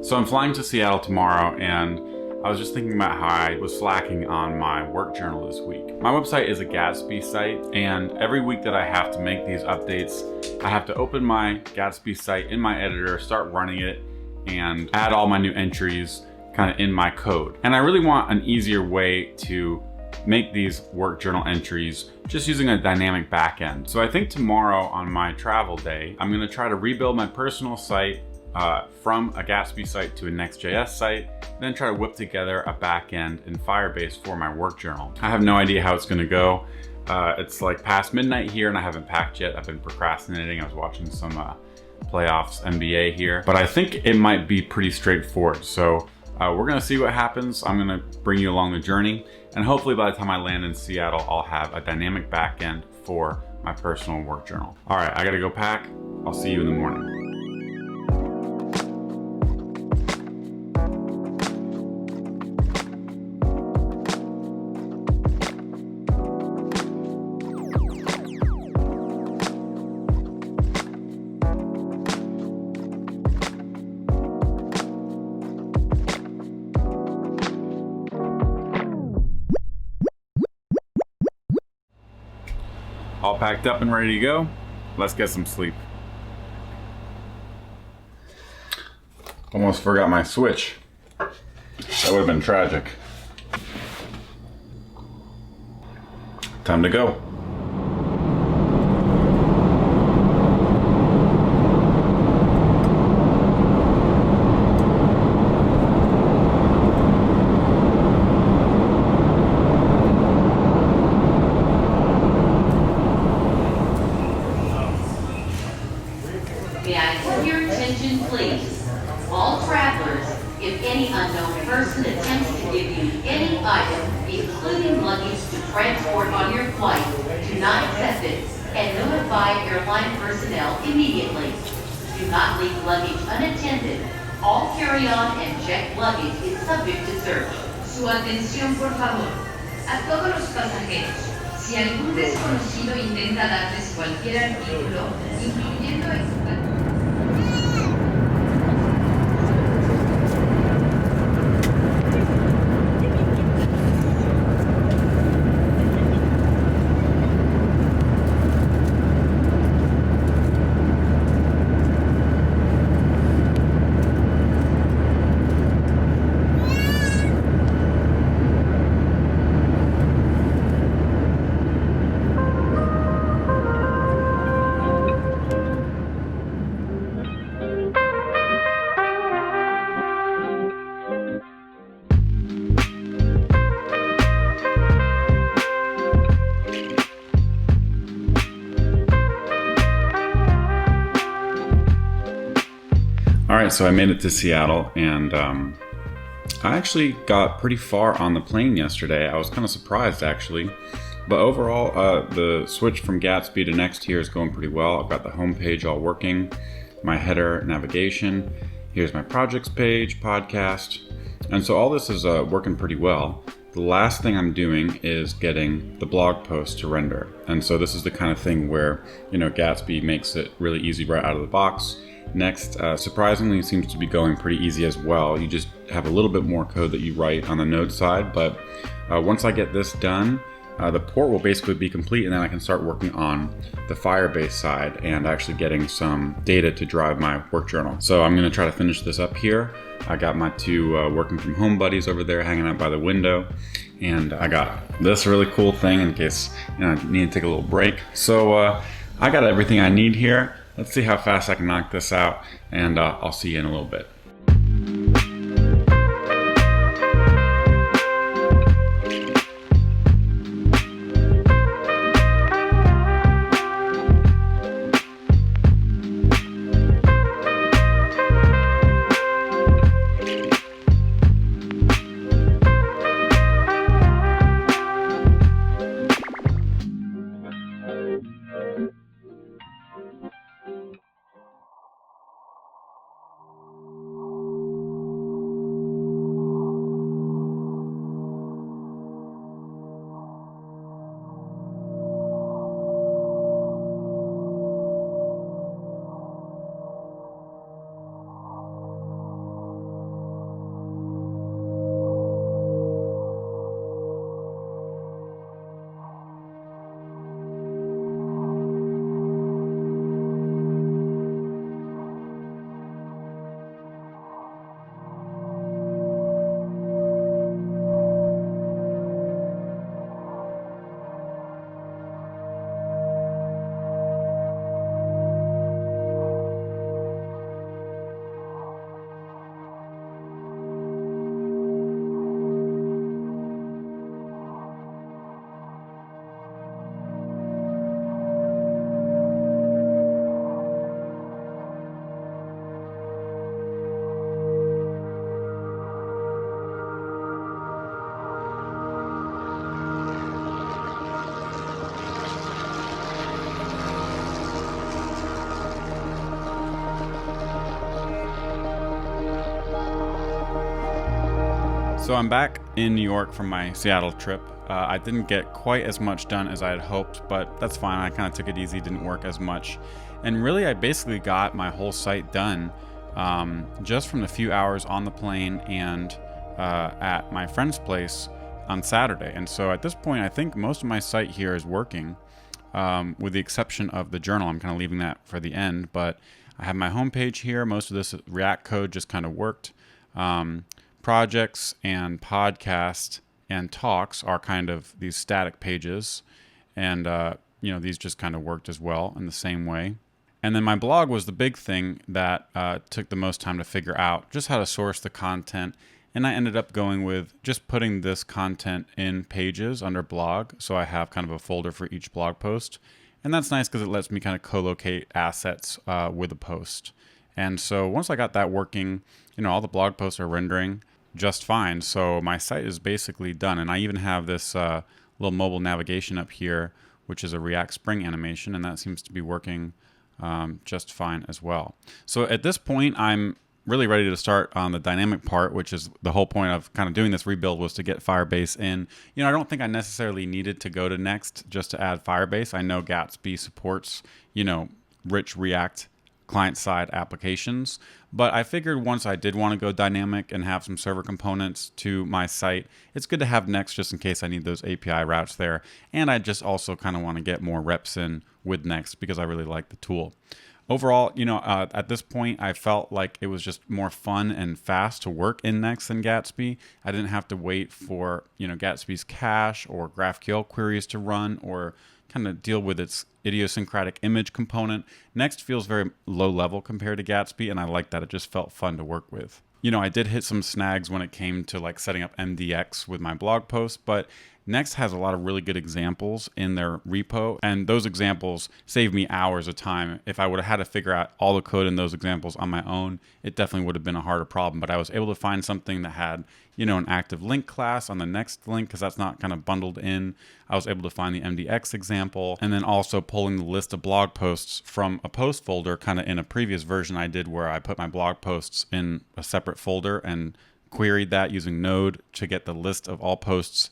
So I'm flying to Seattle tomorrow, and I was just thinking about how I was slacking on my work journal this week. My website is a Gatsby site, and every week that I have to make these updates, I have to open my Gatsby site in my editor, start running it, and add all my new entries kind of in my code. And I really want an easier way to make these work journal entries just using a dynamic backend. So I think tomorrow on my travel day, I'm gonna try to rebuild my personal site from a Gatsby site to a Next.js site, then try to whip together a backend in Firebase for my work journal. I have no idea how it's gonna go. It's like past midnight here and I haven't packed yet. I've been procrastinating. I was watching some playoffs NBA here, but I think it might be pretty straightforward. So we're gonna see what happens. I'm gonna bring you along the journey, and hopefully by the time I land in Seattle, I'll have a dynamic backend for my personal work journal. All right, I gotta go pack. I'll see you in the morning. All packed up and ready to go. Let's get some sleep. Almost forgot my switch. That would have been tragic. Time to go. May I have your attention, please? All travelers, if any unknown person attempts to give you any item, including luggage to transport on your flight, do not accept it and notify airline personnel immediately. Do not leave luggage unattended. All carry-on and checked luggage is subject to search. Su atención, por favor. A todos los pasajeros. Si algún desconocido intenta darles cualquier artículo, incluyendo equipaje. All right, so I made it to Seattle, and I actually got pretty far on the plane yesterday. I was kind of surprised, actually. But overall, the switch from Gatsby to Next here is going pretty well. I've got the home page all working, my header, navigation. Here's my projects page, podcast. And so all this is working pretty well. The last thing I'm doing is getting the blog post to render. And so this is the kind of thing where, Gatsby makes it really easy right out of the box. Next, surprisingly, seems to be going pretty easy as well. You just have a little bit more code that you write on the node side, but once I get this done, the port will basically be complete, and then I can start working on the Firebase side and actually getting some data to drive my work journal. So I'm gonna try to finish this up here. I got my two working from home buddies over there hanging out by the window, and I got this really cool thing in case I need to take a little break. So I got everything I need here. Let's see how fast I can knock this out, and I'll see you in a little bit. So I'm back in New York from my Seattle trip. I didn't get quite as much done as I had hoped, but that's fine. I kind of took it easy, didn't work as much. And really, I basically got my whole site done just from the few hours on the plane and at my friend's place on Saturday. And so at this point, I think most of my site here is working, with the exception of the journal. I'm kind of leaving that for the end, but I have my homepage here. Most of this React code just kind of worked. Projects and podcast and talks are kind of these static pages, and these just kind of worked as well in the same way. And then my blog was the big thing that took the most time to figure out, just how to source the content. And I ended up going with just putting this content in pages under blog, so I have kind of a folder for each blog post. And that's nice because it lets me kind of co-locate assets with a post. And so once I got that working, all the blog posts are rendering just fine. So my site is basically done. And I even have this little mobile navigation up here, which is a React Spring animation, and that seems to be working just fine as well. So at this point, I'm really ready to start on the dynamic part, which is the whole point of kind of doing this rebuild, was to get Firebase in. I don't think I necessarily needed to go to Next just to add Firebase. I know Gatsby supports, rich React client-side applications, but I figured once I did want to go dynamic and have some server components to my site, it's good to have Next just in case I need those API routes there. And I just also kind of want to get more reps in with Next because I really like the tool. Overall, at this point, I felt like it was just more fun and fast to work in Next than Gatsby. I didn't have to wait for, Gatsby's cache or GraphQL queries to run or kind of deal with its idiosyncratic image component. Next feels very low level compared to Gatsby, and I like that. It just felt fun to work with. I did hit some snags when it came to setting up MDX with my blog post, but Next has a lot of really good examples in their repo, and those examples save me hours of time. If I would have had to figure out all the code in those examples on my own, it definitely would have been a harder problem. But I was able to find something that had, an active link class on the Next link, because that's not kind of bundled in. I was able to find the MDX example, and then also pulling the list of blog posts from a post folder, kind of in a previous version I did where I put my blog posts in a separate folder and queried that using Node to get the list of all posts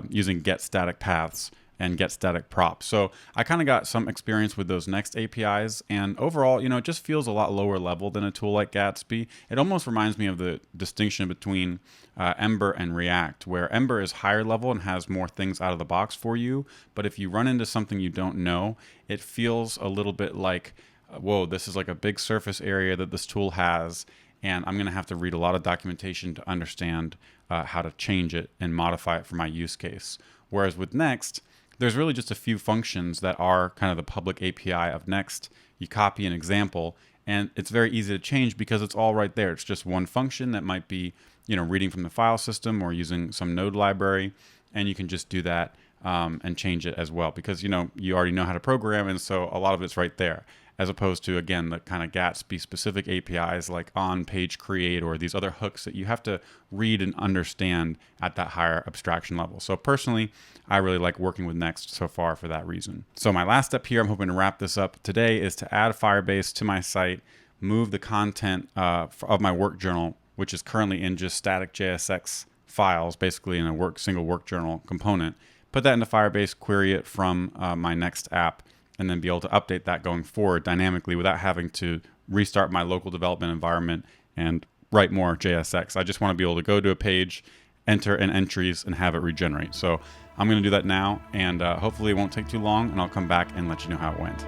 using get static paths and get static props. So I kind of got some experience with those Next APIs, and overall, it just feels a lot lower level than a tool like Gatsby. It almost reminds me of the distinction between Ember and React, where Ember is higher level and has more things out of the box for you, but if you run into something you don't know, it feels a little bit like, whoa, this is like a big surface area that this tool has, and I'm going to have to read a lot of documentation to understand how to change it and modify it for my use case. Whereas with Next, there's really just a few functions that are kind of the public API of Next. You copy an example, and it's very easy to change because it's all right there. It's just one function that might be, reading from the file system or using some Node library, and you can just do that and change it as well because, you already know how to program, and so a lot of it's right there. As opposed to, again, the kind of Gatsby-specific APIs like on-page create or these other hooks that you have to read and understand at that higher abstraction level. So personally, I really like working with Next so far for that reason. So my last step here, I'm hoping to wrap this up today, is to add Firebase to my site, move the content of my work journal, which is currently in just static JSX files, basically in a single work journal component, put that into Firebase, query it from my Next app, and then be able to update that going forward dynamically without having to restart my local development environment and write more JSX. I just want to be able to go to a page, enter in entries, and have it regenerate. So I'm going to do that now, and hopefully it won't take too long, and I'll come back and let you know how it went.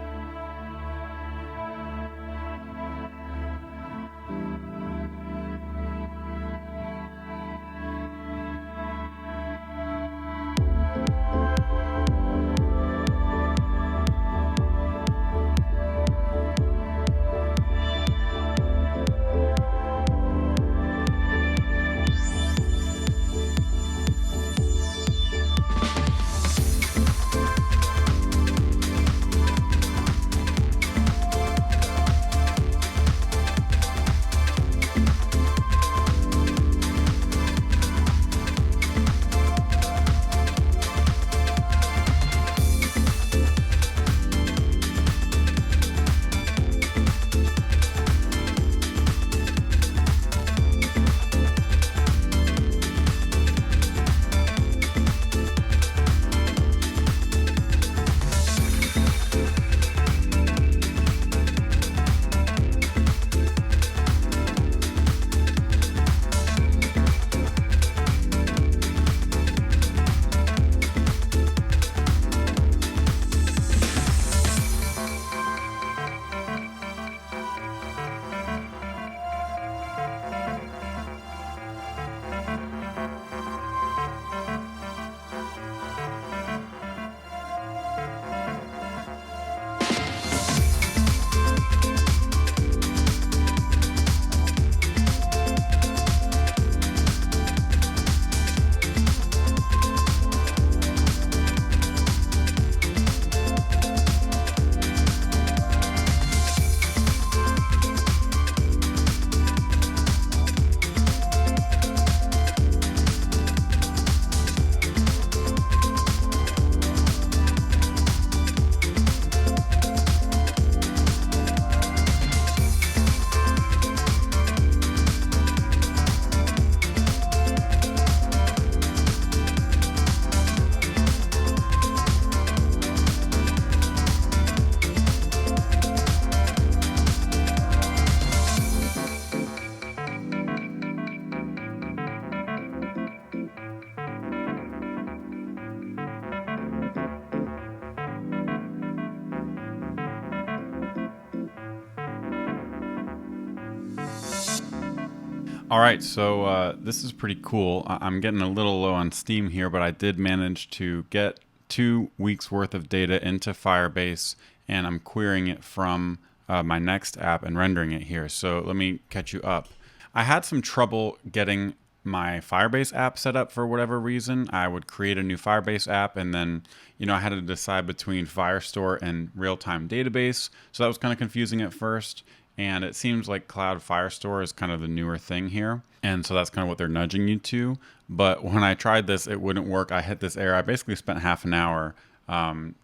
All right, so this is pretty cool. I'm getting a little low on steam here, but I did manage to get 2 weeks worth of data into Firebase, and I'm querying it from my Next app and rendering it here. So let me catch you up. I had some trouble getting my Firebase app set up for whatever reason. I would create a new Firebase app, and then I had to decide between Firestore and real-time database. So that was kind of confusing at first. And it seems like Cloud Firestore is kind of the newer thing here. And so that's kind of what they're nudging you to. But when I tried this, it wouldn't work. I hit this error. I basically spent half an hour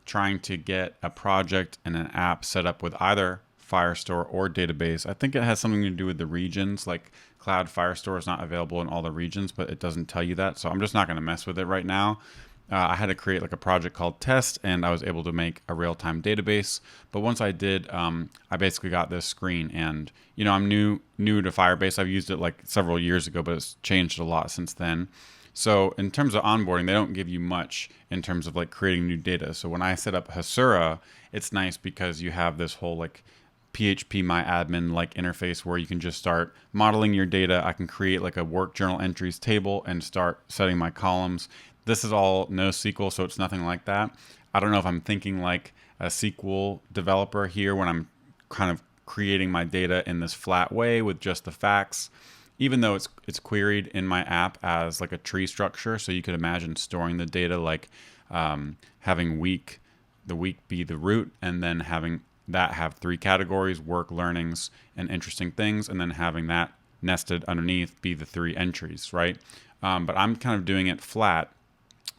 trying to get a project and an app set up with either Firestore or database. I think it has something to do with the regions. Like Cloud Firestore is not available in all the regions, but it doesn't tell you that. So I'm just not going to mess with it right now. I had to create like a project called test, and I was able to make a real-time database. But once I did, I basically got this screen, and I'm new to Firebase. I've used it like several years ago, but it's changed a lot since then. So in terms of onboarding, they don't give you much in terms of like creating new data. So when I set up Hasura, it's nice because you have this whole like PHP My Admin like interface where you can just start modeling your data. I can create like a work journal entries table and start setting my columns. This is all NoSQL, so it's nothing like that. I don't know if I'm thinking like a SQL developer here when I'm kind of creating my data in this flat way with just the facts, even though it's queried in my app as like a tree structure. So you could imagine storing the data like having the week be the root, and then having that have 3 categories: work, learnings, and interesting things, and then having that nested underneath be the 3 entries, right? But I'm kind of doing it flat,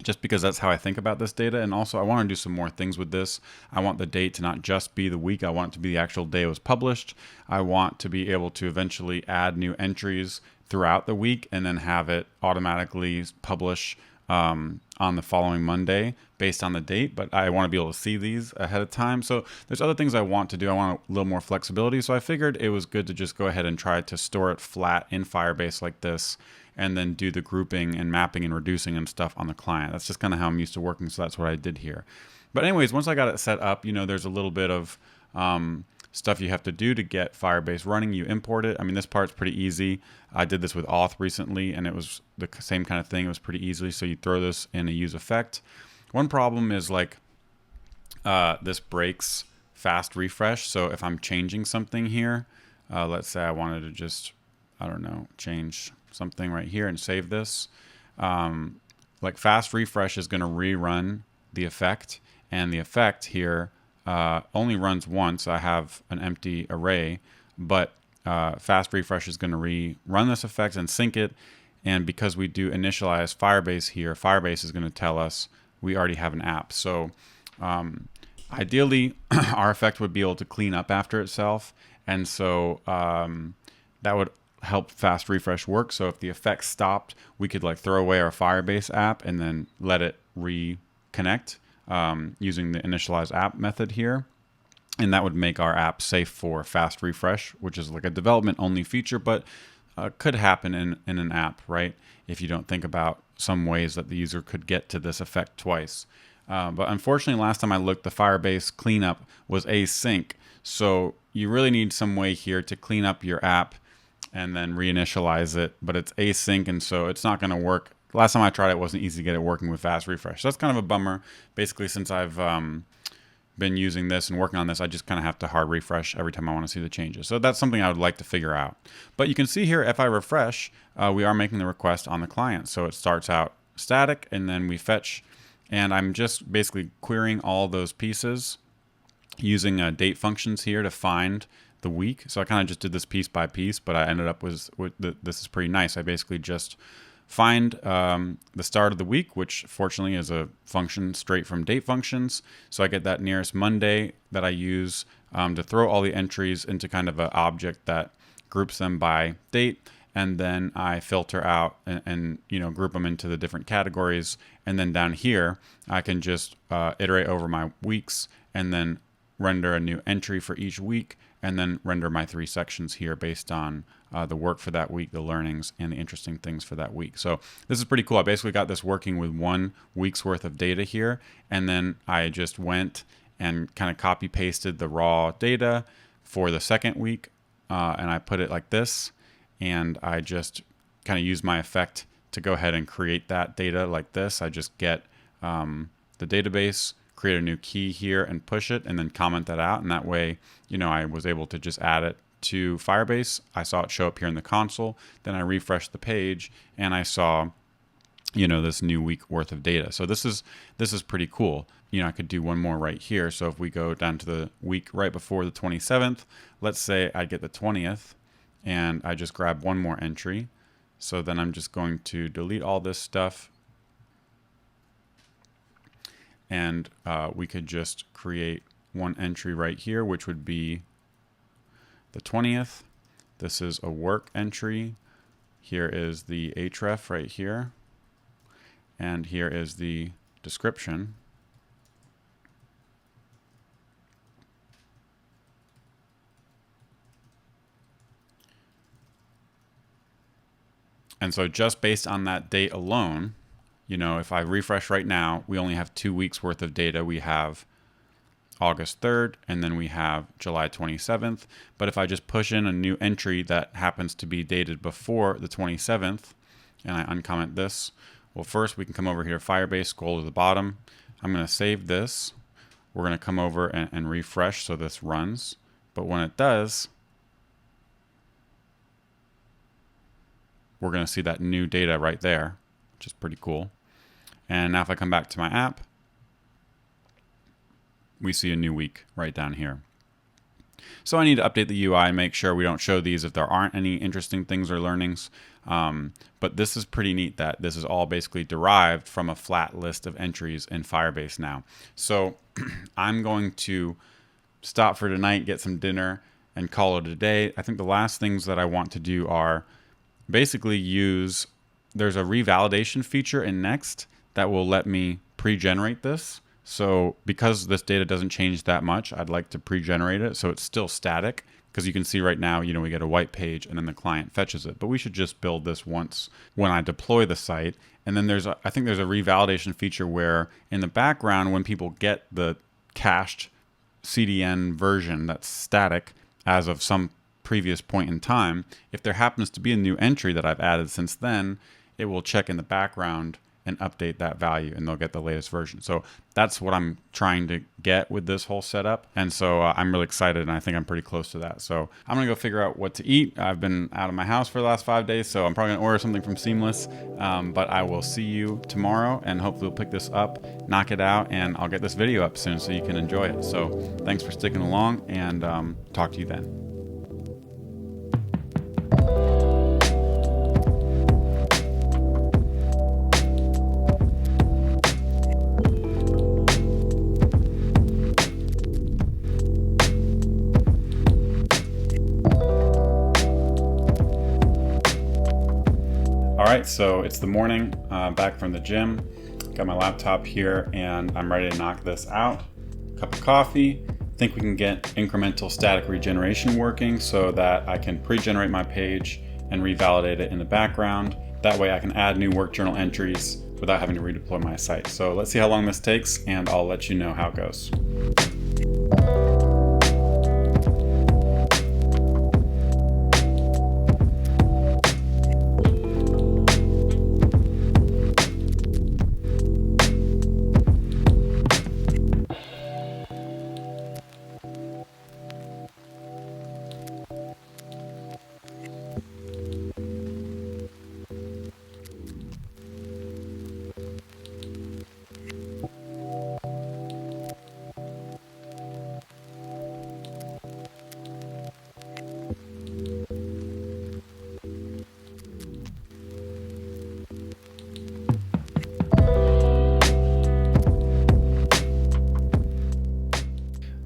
just because that's how I think about this data. And also I want to do some more things with this. I want the date to not just be the week. I want it to be the actual day it was published. I want to be able to eventually add new entries throughout the week and then have it automatically publish on the following Monday based on the date. But I want to be able to see these ahead of time. So there's other things I want to do. I want a little more flexibility. So I figured it was good to just go ahead and try to store it flat in Firebase like this, and then do the grouping and mapping and reducing and stuff on the client. That's just kind of how I'm used to working, so that's what I did here. But anyways, once I got it set up, there's a little bit of stuff you have to do to get Firebase running. You import it. I mean, this part's pretty easy. I did this with Auth recently, and it was the same kind of thing. It was pretty easy. So you throw this in a use effect. One problem is like this breaks fast refresh. So if I'm changing something here, let's say I wanted to just, change something right here and save this. Like fast refresh is going to rerun the effect, and the effect here only runs once. I have an empty array, but fast refresh is going to rerun this effect and sync it. And because we do initialize Firebase here, Firebase is going to tell us we already have an app. So ideally, our effect would be able to clean up after itself. And so that would help fast refresh work. So if the effect stopped, we could like throw away our Firebase app and then let it reconnect using the initialize app method here. And that would make our app safe for fast refresh, which is like a development only feature, but could happen in an app, right? If you don't think about some ways that the user could get to this effect twice. But unfortunately, last time I looked, the Firebase cleanup was async. So you really need some way here to clean up your app and then reinitialize it, but it's async, and so it's not going to work. Last time I tried it wasn't easy to get it working with fast refresh. So that's kind of a bummer. Basically, since I've been using this and working on this, I just kind of have to hard refresh every time I want to see the changes. So that's something I would like to figure out. But you can see here, if I refresh, we are making the request on the client. So it starts out static, and then we fetch, and I'm just basically querying all those pieces using date functions here to find the week. So I kind of just did this piece by piece, but I ended up with this is pretty nice. I basically just find the start of the week, which fortunately is a function straight from date functions. So I get that nearest Monday that I use to throw all the entries into kind of an object that groups them by date. And then I filter out and group them into the different categories. And then down here, I can just iterate over my weeks and then render a new entry for each week, and then render my 3 sections here based on the work for that week, the learnings, and the interesting things for that week. So this is pretty cool. I basically got this working with 1 week's worth of data here, and then I just went and kind of copy pasted the raw data for the second week, and I put it like this. and I just kind of use my effect to go ahead and create that data like this. I just get the database, create a new key here and push it, and then comment that out. And that way, I was able to just add it to Firebase. I saw it show up here in the console. Then I refreshed the page and I saw, this new week worth of data. So this is pretty cool. I could do one more right here. So if we go down to the week right before the 27th, let's say I get the 20th and I just grab one more entry. So then I'm just going to delete all this stuff. And we could just create one entry right here, which would be the 20th. This is a work entry. Here is the href right here. And here is the description. And so just based on that date alone, if I refresh right now, we only have 2 weeks worth of data. We have August 3rd, and then we have July 27th. But if I just push in a new entry that happens to be dated before the 27th, and I uncomment this, well, first we can come over here, Firebase, scroll to the bottom. I'm going to save this. We're going to come over and refresh so this runs. But when it does, we're going to see that new data right there, which is pretty cool. And now if I come back to my app, we see a new week right down here. So I need to update the UI, make sure we don't show these if there aren't any interesting things or learnings. But this is pretty neat that this is all basically derived from a flat list of entries in Firebase now. So I'm going to stop for tonight, get some dinner, and call it a day. I think the last things that I want to do are basically there's a revalidation feature in Next that will let me pre-generate this. So because this data doesn't change that much, I'd like to pre-generate it so it's still static, because you can see right now, we get a white page and then the client fetches it. But we should just build this once when I deploy the site. And then I think there's a revalidation feature where in the background, when people get the cached CDN version that's static as of some previous point in time, if there happens to be a new entry that I've added since then, it will check in the background and update that value, and they'll get the latest version. So that's what I'm trying to get with this whole setup. And so I'm really excited, and I think I'm pretty close to that. So I'm gonna go figure out what to eat. I've been out of my house for the last 5 days, so I'm probably gonna order something from Seamless. But I will see you tomorrow, and hopefully we'll pick this up, knock it out, and I'll get this video up soon so you can enjoy it. So thanks for sticking along, and talk to you then. All right, so it's the morning, back from the gym. Got my laptop here and I'm ready to knock this out. Cup of coffee. Think we can get incremental static regeneration working so that I can pre-generate my page and revalidate it in the background. That way I can add new work journal entries without having to redeploy my site. So let's see how long this takes and I'll let you know how it goes.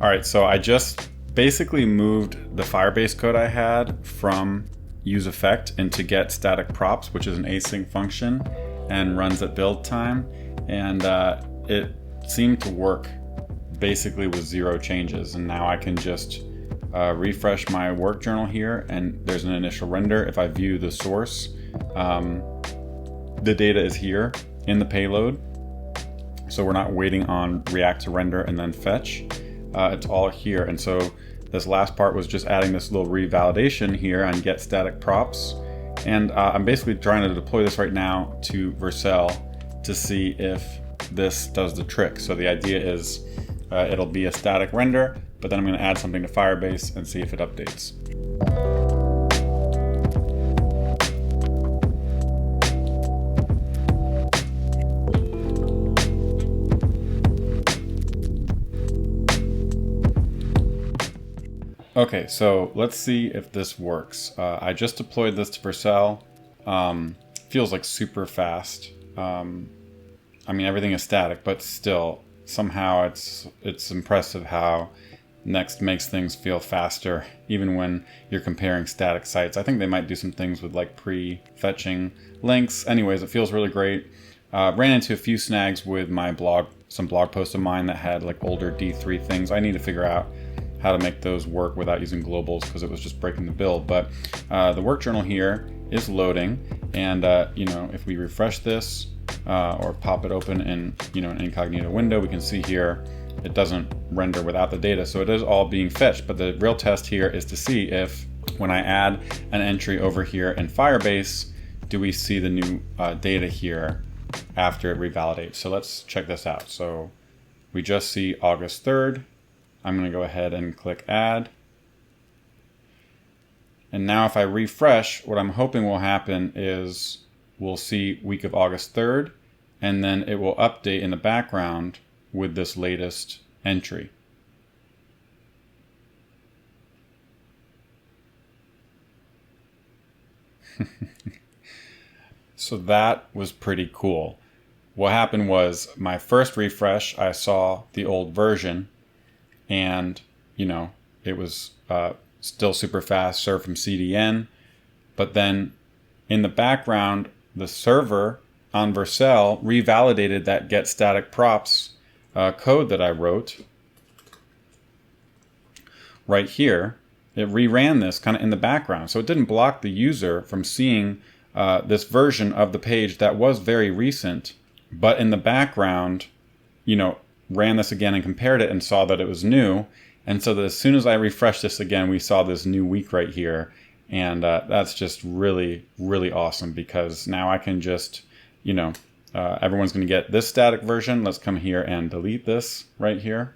All right, so I just basically moved the Firebase code I had from use effect into get static props, which is an async function and runs at build time. And it seemed to work basically with 0 changes. And now I can just refresh my work journal here and there's an initial render. If I view the source, the data is here in the payload. So we're not waiting on React to render and then fetch. It's all here. And so this last part was just adding this little revalidation here on get static props. And I'm basically trying to deploy this right now to Vercel to see if this does the trick. So the idea is it'll be a static render, but then I'm going to add something to Firebase and see if it updates. Okay, so let's see if this works. I just deployed this to Vercel. Feels like super fast. I mean, everything is static, but still, somehow it's impressive how Next makes things feel faster, even when you're comparing static sites. I think they might do some things with like pre-fetching links. Anyways, it feels really great. Ran into a few snags with my blog, some blog posts of mine that had like older D3 things. I need to figure out how to make those work without using globals because it was just breaking the build. But the work journal here is loading, and you know, if we refresh this or pop it open in an incognito window, we can see here it doesn't render without the data, so it is all being fetched. But the real test here is to see if when I add an entry over here in Firebase, do we see the new data here after it revalidates. So let's check this out. So we just see August 3rd. I'm going to go ahead and click add. And now if I refresh, what I'm hoping will happen is we'll see week of August 3rd, and then it will update in the background with this latest entry. So that was pretty cool. What happened was my first refresh, I saw the old version, and it was still super fast, served from CDN. But then in the background, the server on Vercel revalidated that get static props code that I wrote right here. It reran this kind of in the background, so it didn't block the user from seeing this version of the page that was very recent, but in the background, ran this again and compared it and saw that it was new. And so that as soon as I refreshed this again, we saw this new week right here. And that's just really, really awesome, because now I can just, everyone's going to get this static version. Let's come here and delete this right here.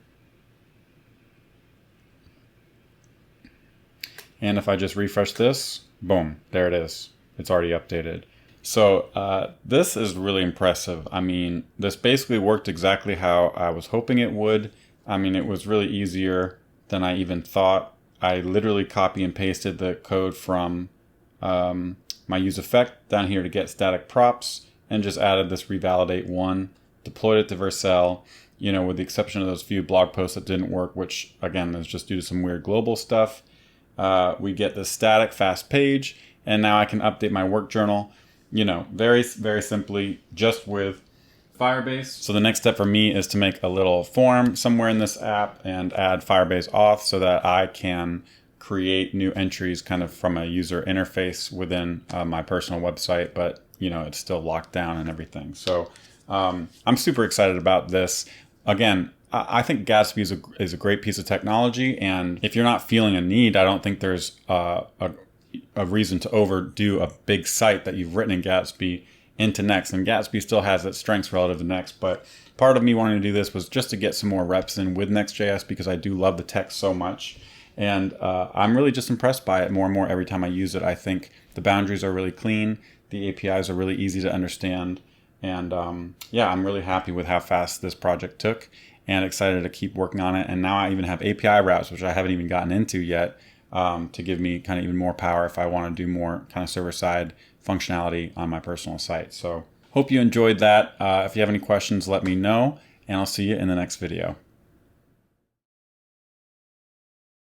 And if I just refresh this, boom, there it is. It's already updated. So this is really impressive. I mean, this basically worked exactly how I was hoping it would. I mean, it was really easier than I even thought. I literally copy and pasted the code from my use effect down here to get static props, and just added this revalidate one, deployed it to Vercel, with the exception of those few blog posts that didn't work, which again is just due to some weird global stuff. We get this static fast page, and now I can update my work journal, very, very simply, just with Firebase. So the next step for me is to make a little form somewhere in this app and add Firebase auth so that I can create new entries kind of from a user interface within my personal website, but it's still locked down and everything. So I'm super excited about this. Again, I think Gatsby is a great piece of technology, and if you're not feeling a need, I don't think there's a reason to overdo a big site that you've written in Gatsby into Next. And Gatsby still has its strengths relative to Next, but part of me wanting to do this was just to get some more reps in with Next.js, because I do love the tech so much. And I'm really just impressed by it more and more every time I use it. I think the boundaries are really clean. The APIs are really easy to understand. And yeah, I'm really happy with how fast this project took, and excited to keep working on it. And now I even have API routes, which I haven't even gotten into yet, to give me kind of even more power if I want to do more kind of server-side functionality on my personal site. So hope you enjoyed that. If you have any questions, let me know, and I'll see you in the next video.